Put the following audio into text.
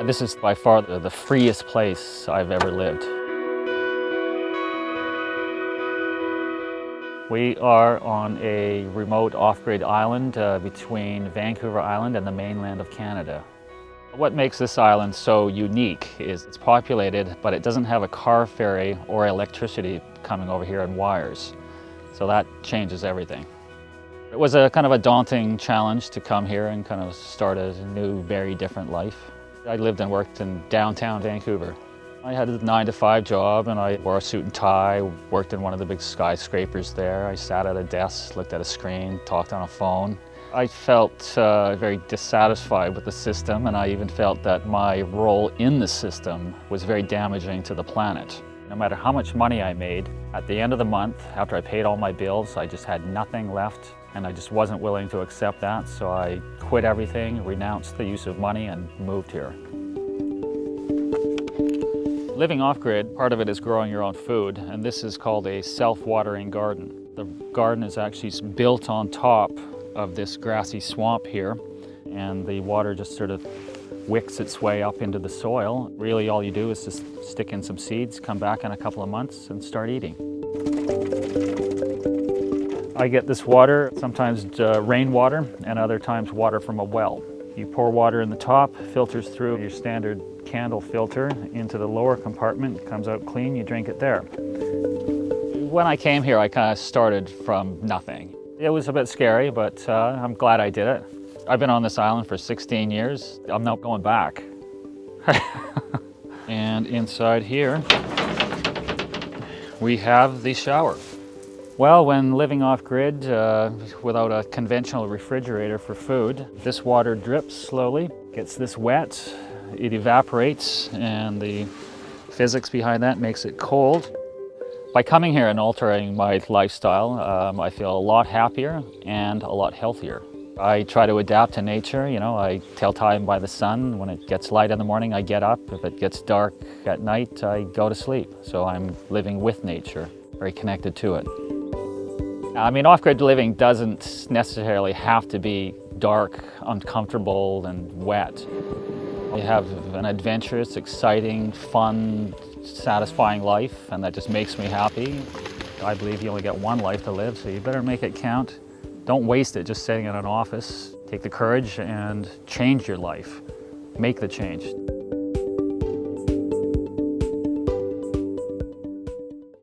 This is by far the freest place I've ever lived. We are on a remote off-grid island between Vancouver Island and the mainland of Canada. What makes this island so unique is it's populated, but it doesn't have a car ferry or electricity coming over here on wires. So that changes everything. It was a kind of a daunting challenge to come here and kind of start a new, very different life. I lived and worked in downtown Vancouver. I had a 9-to-5 job and I wore a suit and tie, worked in one of the big skyscrapers there. I sat at a desk, looked at a screen, talked on a phone. I felt very dissatisfied with the system, and I even felt that my role in the system was very damaging to the planet. No matter how much money I made, at the end of the month, after I paid all my bills, I just had nothing left, and I just wasn't willing to accept that, so I quit everything, renounced the use of money, and moved here. Living off-grid, part of it is growing your own food, and this is called a self-watering garden. The garden is actually built on top of this grassy swamp here, and the water just sort of wicks its way up into the soil. Really all you do is just stick in some seeds, come back in a couple of months and start eating. I get this water, sometimes rainwater, and other times water from a well. You pour water in the top, filters through your standard candle filter into the lower compartment, it comes out clean, you drink it there. When I came here, I kind of started from nothing. It was a bit scary, but I'm glad I did it. I've been on this island for 16 years. I'm not going back. And inside here, we have the shower. Well, when living off-grid without a conventional refrigerator for food, this water drips slowly, gets this wet, it evaporates, and the physics behind that makes it cold. By coming here and altering my lifestyle, I feel a lot happier and a lot healthier. I try to adapt to nature, you know, I tell time by the sun. When it gets light in the morning, I get up. If it gets dark at night, I go to sleep. So I'm living with nature, very connected to it. I mean, off-grid living doesn't necessarily have to be dark, uncomfortable, and wet. You have an adventurous, exciting, fun, satisfying life, and that just makes me happy. I believe you only get one life to live, so you better make it count. Don't waste it just sitting in an office. Take the courage and change your life. Make the change.